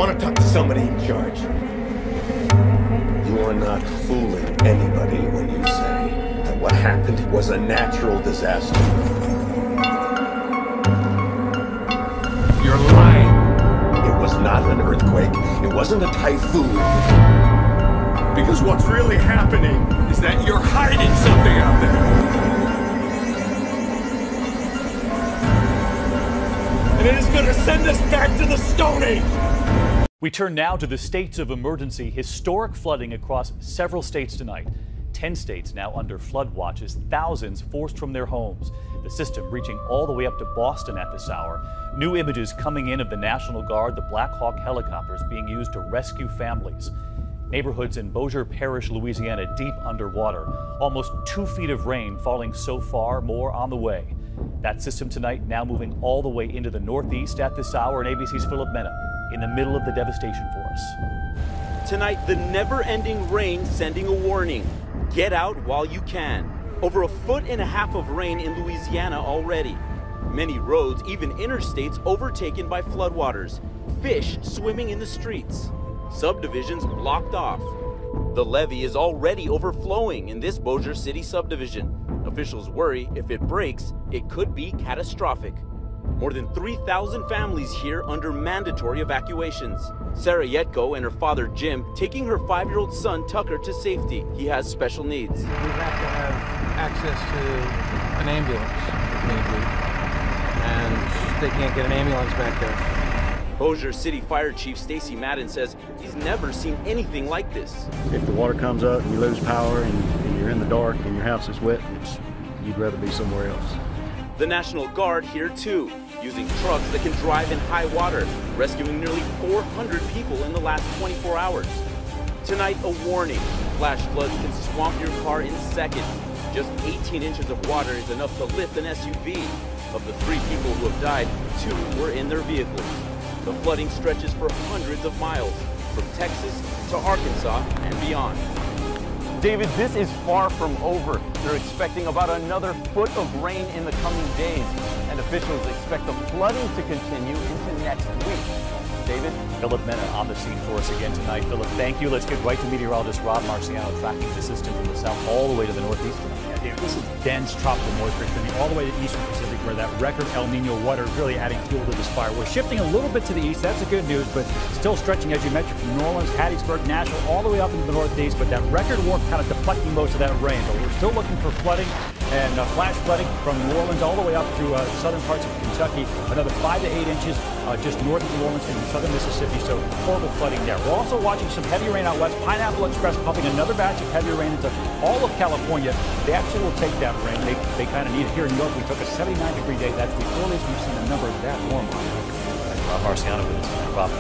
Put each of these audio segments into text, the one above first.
want to talk to somebody in charge. You are not fooling anybody when you say that what happened was a natural disaster. You're lying. It was not an earthquake. It wasn't a typhoon. Because what's really happening is that you're hiding something out there. And it is going to send us back to the Stone Age. We turn now to the states of emergency. Historic flooding across several states tonight. 10 states now under flood watches, thousands forced from their homes. The system reaching all the way up to Boston at this hour. New images coming in of the National Guard, the Black Hawk helicopters being used to rescue families. Neighborhoods in Bossier Parish, Louisiana, deep underwater. Almost 2 feet of rain falling so far, more on the way. That system tonight now moving all the way into the Northeast at this hour, and ABC's Philip Mena in the middle of the devastation for us. Tonight, the never-ending rain sending a warning. Get out while you can. Over 1.5 feet of rain in Louisiana already. Many roads, even interstates, overtaken by floodwaters. Fish swimming in the streets. Subdivisions blocked off. The levee is already overflowing in this Bossier City subdivision. Officials worry if it breaks, it could be catastrophic. More than 3,000 families here under mandatory evacuations. Sarah Yetko and her father Jim taking her 5-year-old son Tucker to safety. He has special needs. We have to have access to an ambulance if need be, and they can't get an ambulance back there. Bossier City Fire Chief Stacy Madden says he's never seen anything like this. If the water comes up and you lose power and you're in the dark and your house is wet, you'd rather be somewhere else. The National Guard here too, using trucks that can drive in high water, rescuing nearly 400 people in the last 24 hours. Tonight, a warning. Flash floods can swamp your car in seconds. Just 18 inches of water is enough to lift an SUV. Of the 3 people who have died, 2 were in their vehicles. The flooding stretches for hundreds of miles, from Texas to Arkansas and beyond. David, this is far from over. They're expecting about another foot of rain in the coming days, and officials expect the flooding to continue into next week. David? Philip Mena on the scene for us again tonight. Philip, thank you. Let's get right to meteorologist Rob Marciano tracking the system from the south all the way to the northeast tonight. Yeah, David, this is dense tropical moisture extending all the way to eastern Pacific, where that record El Nino water is really adding fuel to this fire. We're shifting a little bit to the east. That's the good news, but still stretching, as you mentioned, from New Orleans, Hattiesburg, Nashville, all the way up into the northeast. But that record warmth kind of deflecting most of that rain. But we're still looking for flooding and flash flooding from New Orleans all the way up to southern parts of Kentucky. Another 5 to 8 inches just north of New Orleans and southern Mississippi. So horrible flooding there. We're also watching some heavy rain out west. Pineapple Express pumping another batch of heavy rain into all of California. They actually will take that rain. They kind of need it. Here in New York, we took a 79-degree day. That's the earliest we've seen a number that warm. Rob Marciano with us tonight. Rob.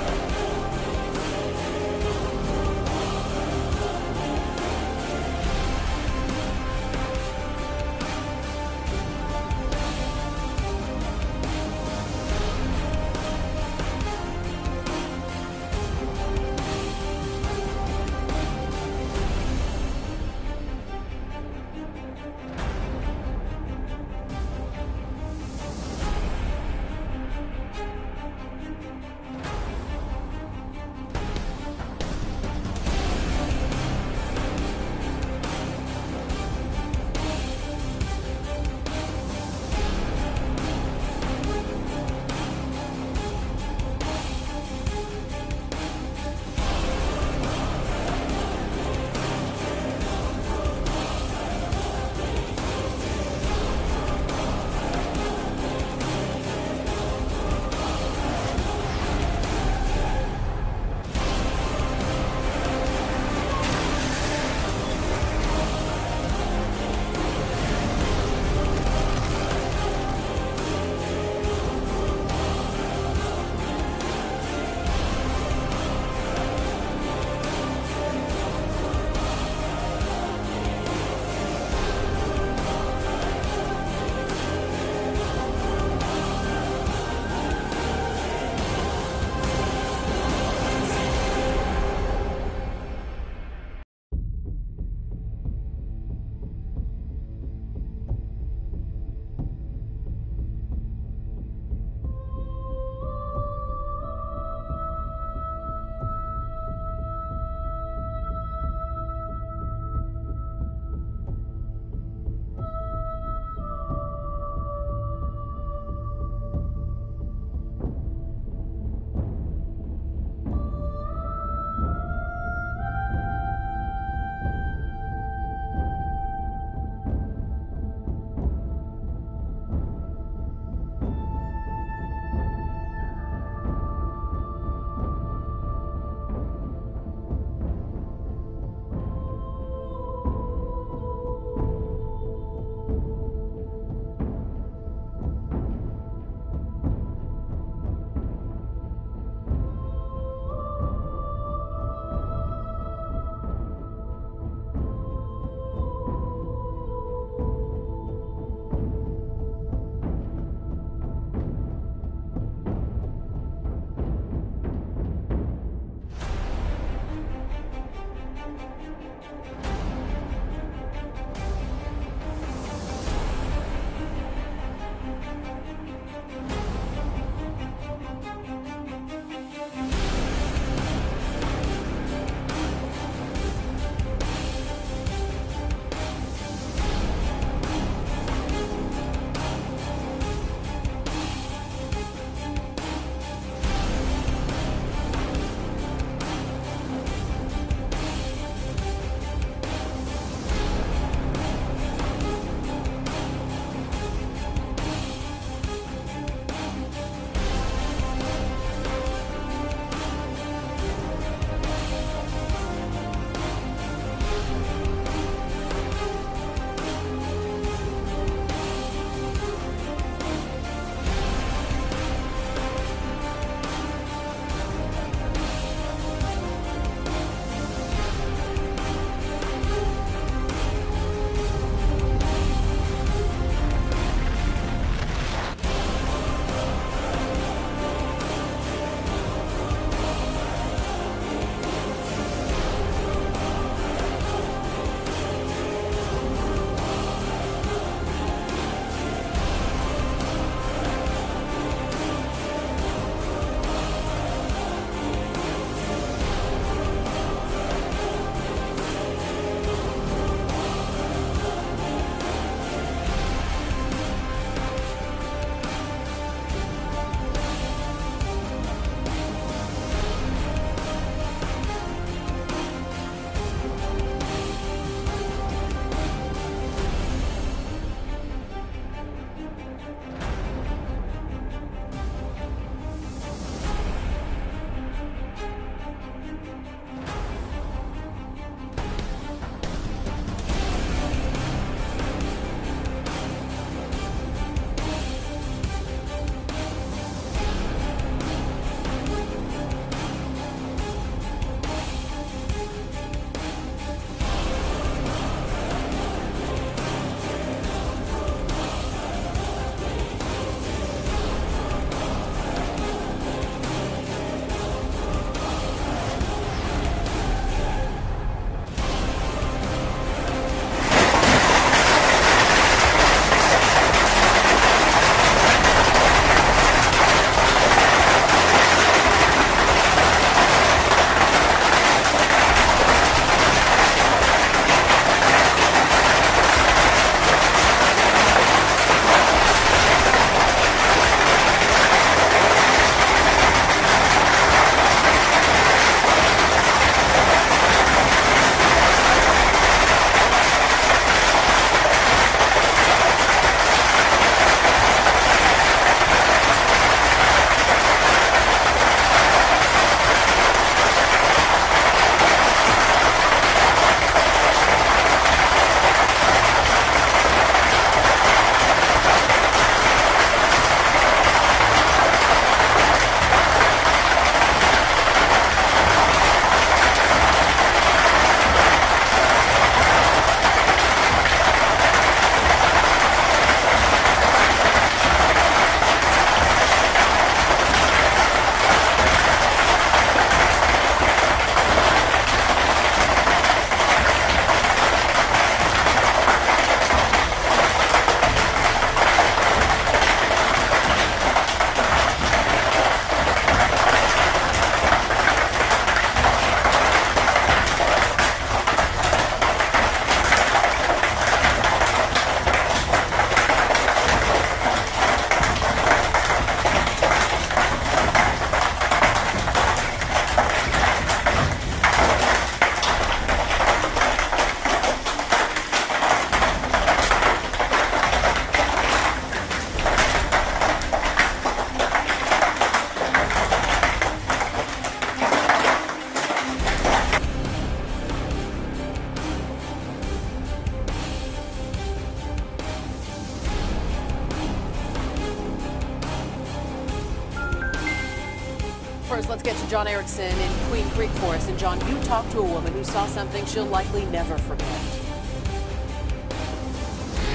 first, let's get to John Erickson in Queen Creek for us. And John, you talked to a woman who saw something she'll likely never forget.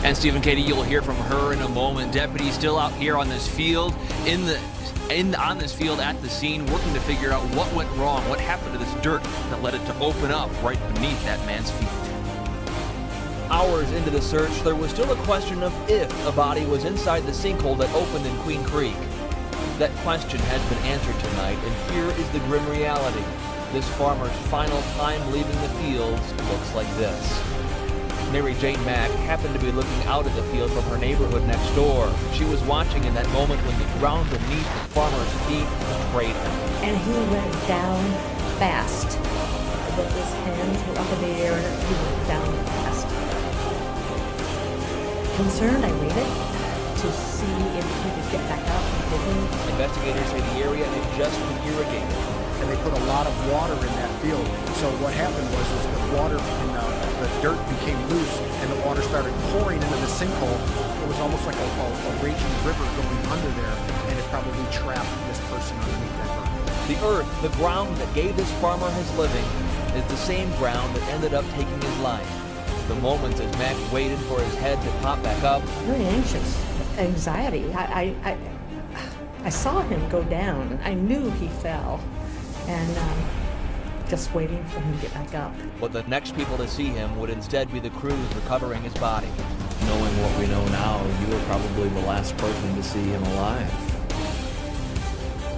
And Stephen, Katie, you'll hear from her in a moment. Deputies still out here on this field, on this field at the scene, working to figure out what went wrong, what happened to this dirt that led it to open up right beneath that man's feet. Hours into the search, there was still a question of if a body was inside the sinkhole that opened in Queen Creek. That question has been answered tonight, and here is the grim reality. This farmer's final time leaving the fields looks like this. Mary Jane Mack happened to be looking out at the field from her neighborhood next door. She was watching in that moment when the ground beneath the farmer's feet betrayed him. And he went down fast. But his hands were up in the air and he went down fast. Concerned, I waited to see if he could get back up. Investigators say the area had just been irrigated. And they put a lot of water in that field. So what happened was the water and the dirt became loose and the water started pouring into the sinkhole. It was almost like a raging river going under there, and it probably trapped this person underneath that ground. The earth, the ground that gave this farmer his living, is the same ground that ended up taking his life. The moments as Mac waited for his head to pop back up. Very anxious, anxiety. I saw him go down. I knew he fell, and just waiting for him to get back up. But the next people to see him would instead be the crews recovering his body. Knowing what we know now, you were probably the last person to see him alive.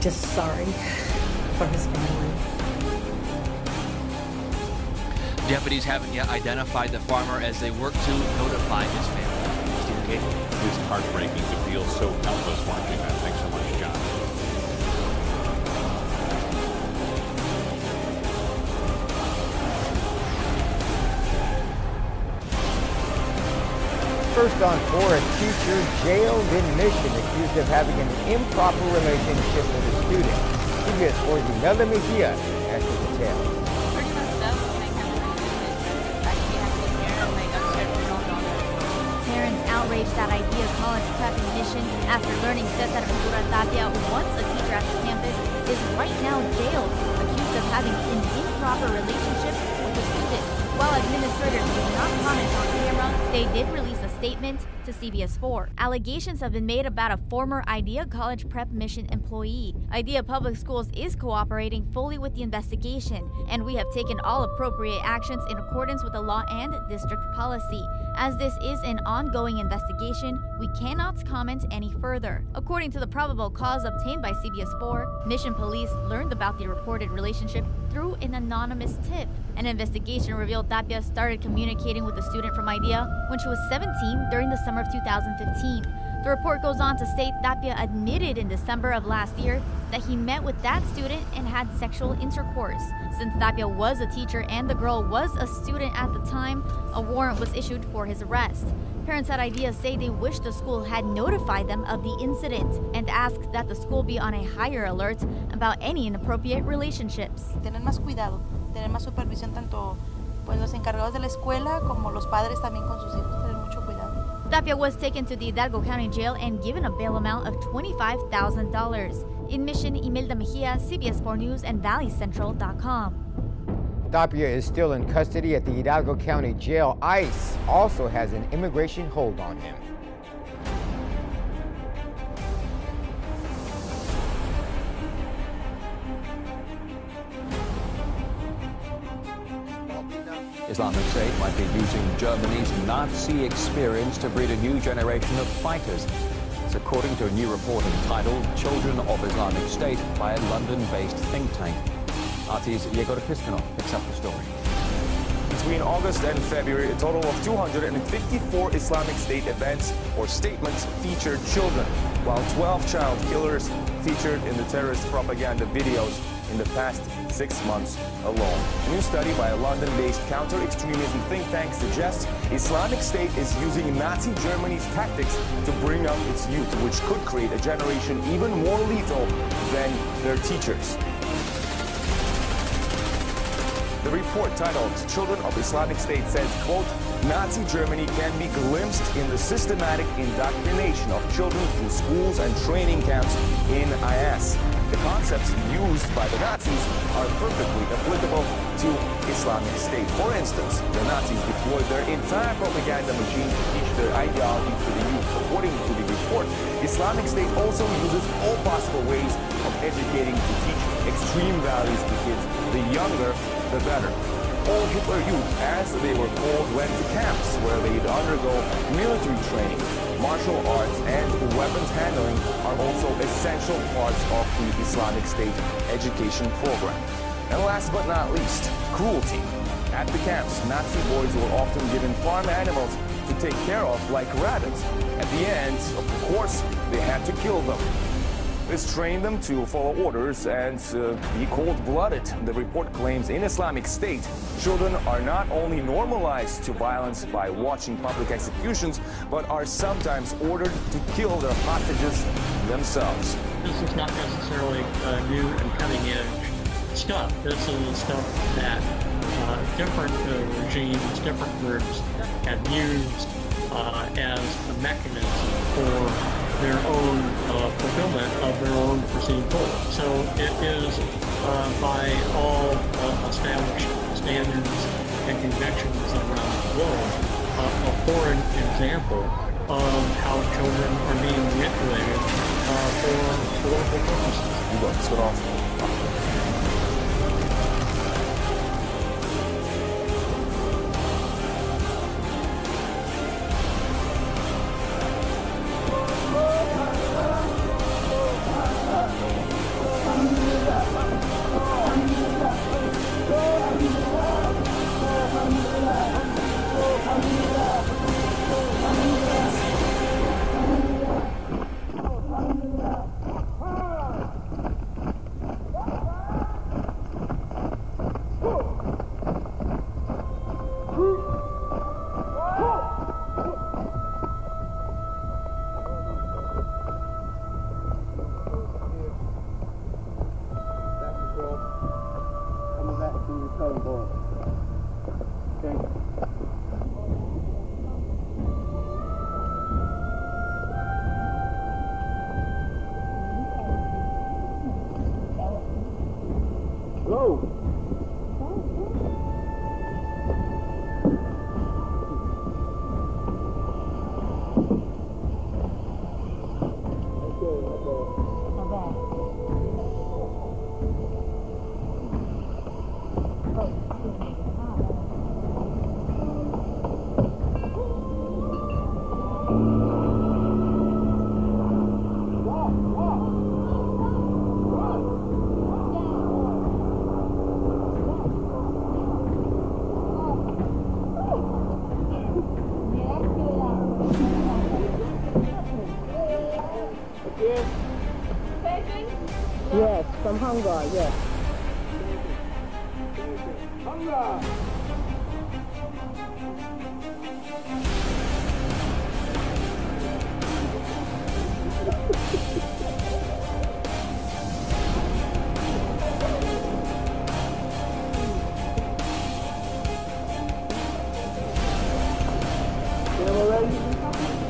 Just sorry for his family. Deputies haven't yet identified the farmer as they work to notify his family. Stephen Kate. It's heartbreaking to feel so helpless watching that. Thanks so much, John. First on 4, a teacher jailed in Mission, accused of having an improper relationship with a student. CBS 4's Imelda Mejia has the details. Parents outraged at Idea College Prep in Mission after learning Cesar Ventura Tapia, once a teacher at the campus, is right now jailed, accused of having an improper relationship with a student. While administrators did not comment on camera, they did release a statement to CBS 4. Allegations have been made about a former Idea College Prep Mission employee. Idea Public Schools is cooperating fully with the investigation, and we have taken all appropriate actions in accordance with the law and district policy. As this is an ongoing investigation, we cannot comment any further. According to the probable cause obtained by CBS 4, Mission Police learned about the reported relationship through an anonymous tip. An investigation revealed Tapia started communicating with a student from Idea when she was 17 during the summer of 2015. The report goes on to state Tapia admitted in December of last year that he met with that student and had sexual intercourse. Since Tapia was a teacher and the girl was a student at the time, a warrant was issued for his arrest. Parents at Idea say they wish the school had notified them of the incident and asked that the school be on a higher alert about any inappropriate relationships. Tener más cuidado, tener más supervisión tanto pues los encargados de la escuela como los padres también con sus hijos, tener mucho cuidado. Tapia was taken to the Hidalgo County Jail and given a bail amount of $25,000. In Mission, Imelda Mejia, CBS 4 News, and ValleyCentral.com. Tapia is still in custody at the Hidalgo County Jail. ICE also has an immigration hold on him. Islamic State might be using Germany's Nazi experience to breed a new generation of fighters. It's according to a new report entitled Children of Islamic State by a London-based think tank. RT's Yegor Piskanov picks up the story. Between August and February, a total of 254 Islamic State events or statements featured children, while 12 child killers featured in the terrorist propaganda videos in the past 6 months alone. A new study by a London-based counter-extremism think tank suggests Islamic State is using Nazi Germany's tactics to bring up its youth, which could create a generation even more lethal than their teachers. The report titled Children of Islamic State says, quote, Nazi Germany can be glimpsed in the systematic indoctrination of children through schools and training camps in IS. The concepts used by the Nazis are perfectly applicable to Islamic State. For instance, the Nazis deployed their entire propaganda machine to teach their ideology to the youth. According to the report, Islamic State also uses all possible ways of educating to teach extreme values to kids. The younger, the better. All Hitler Youth, as they were called, went to camps where they'd undergo military training. Martial arts and weapons handling are also essential parts of the Islamic State education program. And last but not least, cruelty. At the camps, Nazi boys were often given farm animals to take care of like rabbits. At the end, of course, they had to kill them. This trained them to follow orders and be cold-blooded. The report claims in Islamic State, children are not only normalized to violence by watching public executions, but are sometimes ordered to kill their hostages themselves. This is not necessarily new and cutting-edge stuff. This is stuff that different regimes, different groups have used as a mechanism for their own fulfillment of their own perceived goals. So it is, by all established standards and conventions around the globe, a foreign example of how children are being manipulated for political purposes. You got this off. Yes, from Hunger, yes. Hunger!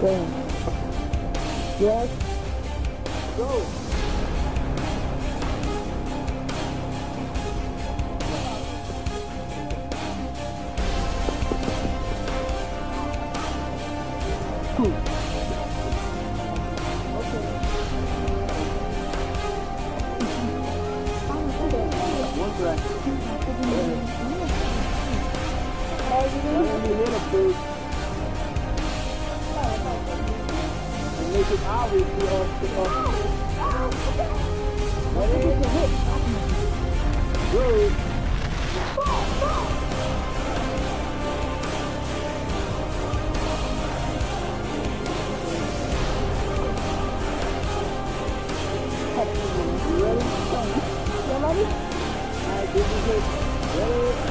Go. Yes. Go. Make it obviously Good. You ready? You ready? Alright, this is it. Ready?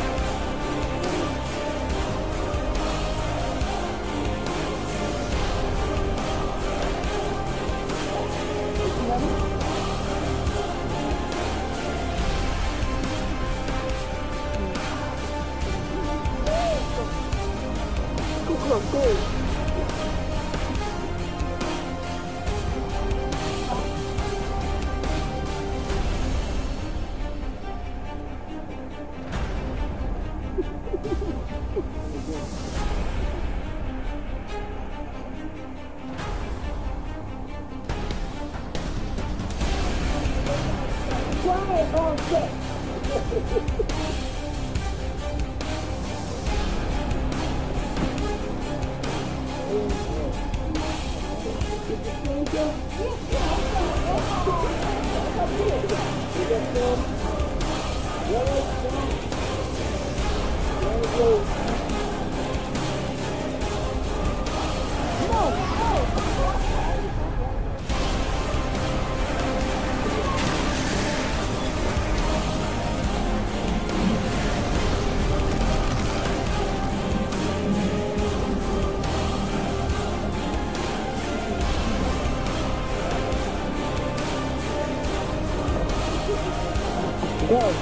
Go.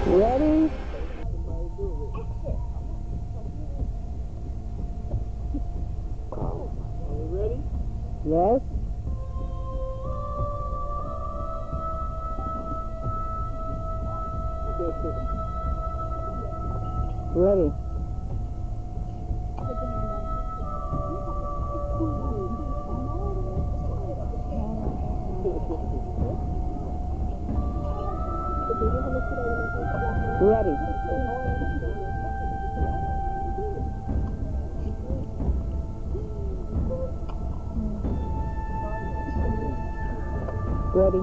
Ready? Are you ready? Yes. Ready. Ready. Ready.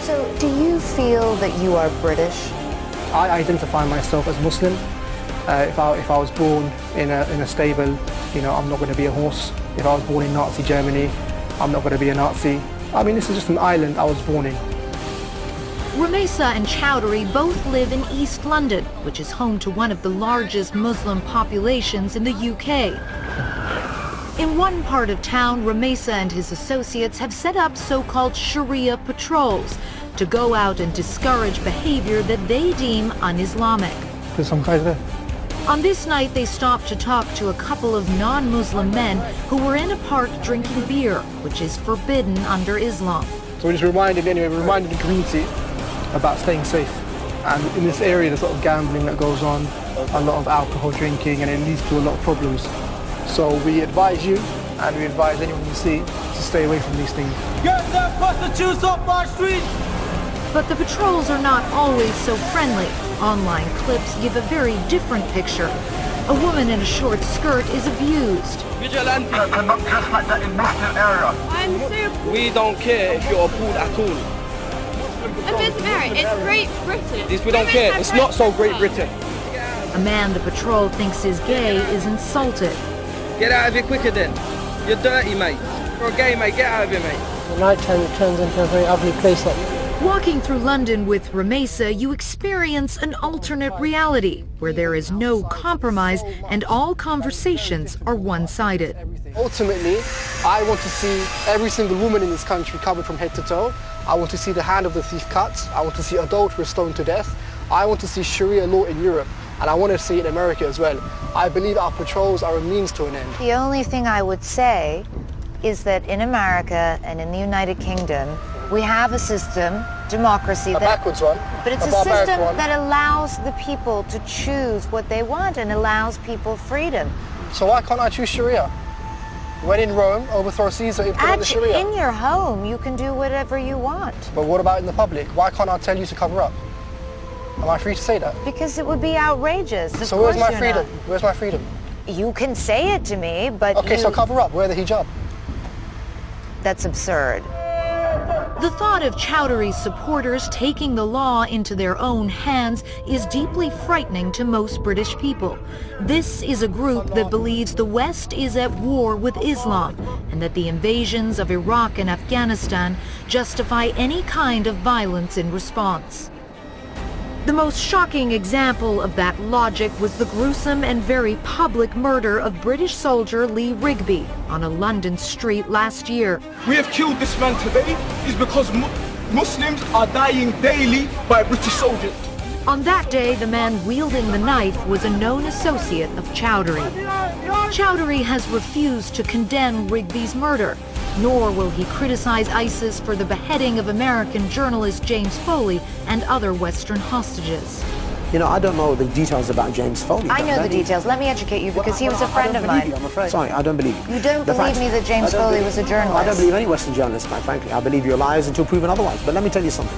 So, do you feel that you are British? I identify myself as Muslim. If I was born in a stable, you know, I'm not going to be a horse. If I was born in Nazi Germany, I'm not going to be a Nazi. I mean, this is just an island I was born in. Rumeysa and Chowdhury both live in East London, which is home to one of the largest Muslim populations in the UK. In one part of town, Rumeysa and his associates have set up so-called Sharia patrols to go out and discourage behavior that they deem un-Islamic. There's some guys there. On this night, they stopped to talk to a couple of non-Muslim men who were in a park drinking beer, which is forbidden under Islam. So we just reminded the community about staying safe. And in this area, there's a lot of gambling that goes on, a lot of alcohol drinking, and it leads to a lot of problems. So we advise you, and we advise anyone you see, to stay away from these things. Get that prostitutes off our streets! But the patrols are not always so friendly. Online clips give a very different picture. A woman in a short skirt is abused. Vigilante cannot trespass that in this area. We don't care if you're a fool at all. It doesn't matter. It's Great Britain. This we don't care. It's not so Great Britain. A man the patrol thinks is gay is insulted. Get out of here quicker then. You're dirty, mate. You're a gay, mate. Get out of here, mate. The night time it turns into a very ugly place like Walking through London with Rumeysa, you experience an alternate reality where there is no compromise and all conversations are one-sided. Ultimately, I want to see every single woman in this country covered from head to toe. I want to see the hand of the thief cut. I want to see adulterers stoned to death. I want to see Sharia law in Europe, and I want to see it in America as well. I believe our patrols are a means to an end. The only thing I would say is that in America and in the United Kingdom, we have a system, democracy, a backwards one, but it's a system that allows the people to choose what they want and allows people freedom. So why can't I choose Sharia? When in Rome, overthrow Caesar, implement the Sharia. In your home, you can do whatever you want. But what about in the public? Why can't I tell you to cover up? Am I free to say that? Because it would be outrageous. So where's my freedom? Where's my freedom? You can say it to me, but okay, so cover up. Wear the hijab. That's absurd. The thought of Chowdhury's supporters taking the law into their own hands is deeply frightening to most British people. This is a group that believes the West is at war with Islam and that the invasions of Iraq and Afghanistan justify any kind of violence in response. The most shocking example of that logic was the gruesome and very public murder of British soldier Lee Rigby on a London street last year. We have killed this man today is because Muslims are dying daily by British soldiers. On that day, the man wielding the knife was a known associate of Chowdhury. Chowdhury has refused to condemn Rigby's murder, nor will he criticize ISIS for the beheading of American journalist James Foley and other Western hostages. You know, I don't know the details about James Foley. I know the details. Let me educate you because he was a friend of mine. I'm afraid. Sorry, I don't believe you. You don't believe me that James Foley was a journalist? I don't believe any Western journalist, quite frankly. I believe you're liars until proven otherwise. But let me tell you something.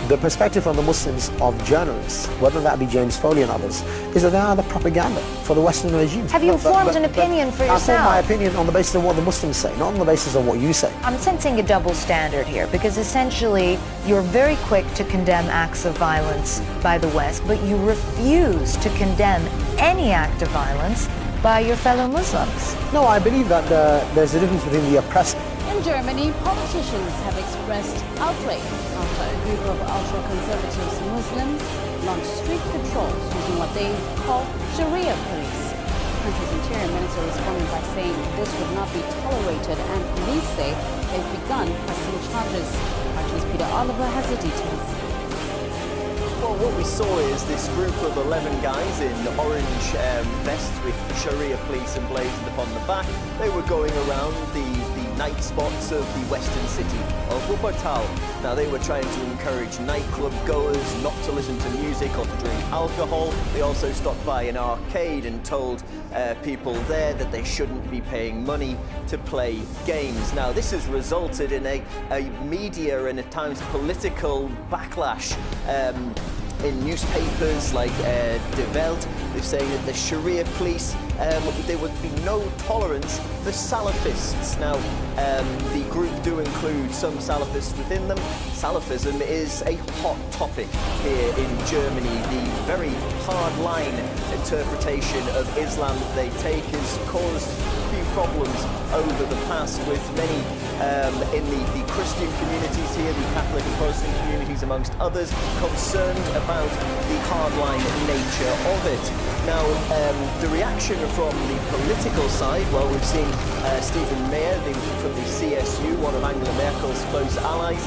The perspective from the Muslims of journalists, whether that be James Foley and others, is that they are the propaganda for the Western regimes. Have you formed an opinion for yourself? I form my opinion on the basis of what the Muslims say, not on the basis of what you say. I'm sensing a double standard here because essentially you're very quick to condemn acts of violence by the West, but you refuse to condemn any act of violence by your fellow Muslims. No, I believe that there's a difference between the oppressed. In Germany, politicians have expressed outrage after a group of ultra-conservative Muslims launched street patrols using what they call Sharia police. The country's interior minister responded by saying this would not be tolerated, and police say they've begun pressing charges. Archie's Peter Oliver has the details. Well, what we saw is this group of 11 guys in orange vests with Sharia police emblazoned upon the back. They were going around the night spots of the western city of Wuppertal. Now, they were trying to encourage nightclub goers not to listen to music or to drink alcohol. They also stopped by an arcade and told people there that they shouldn't be paying money to play games. Now, this has resulted in a media and at times political backlash. In newspapers like De Welt, they're saying that the Sharia police, there would be no tolerance for Salafists. Now, the group do include some Salafists within them. Salafism is a hot topic here in Germany. The very hard-line interpretation of Islam that they take has caused a few problems over the past with many in the Christian communities here, the Catholic and Protestant communities amongst others, concerned about the hardline nature of it. Now, the reaction from the political side, well, we've seen Stephen Mayer from the CSU, one of Angela Merkel's close allies,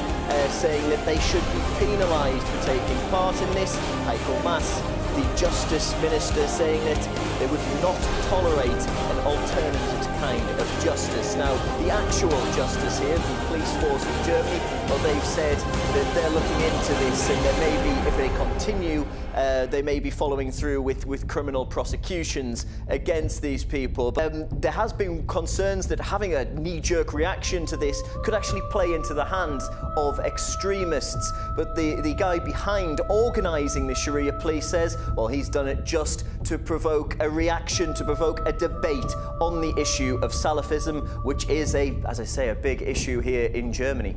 saying that they should be penalised for taking part in this. Heiko Maas, the Justice Minister, saying that they would not tolerate an alternative kind of justice. Now, the actual justice here, the police force of Germany, well, they've said that they're looking into this and there may be, if they continue, they may be following through with criminal prosecutions against these people. But there has been concerns that having a knee-jerk reaction to this could actually play into the hands of extremists. But the guy behind organising the Sharia police says, well, he's done it just to provoke a reaction, to provoke a debate on the issue of Salafism, which is as I say, a big issue here in Germany.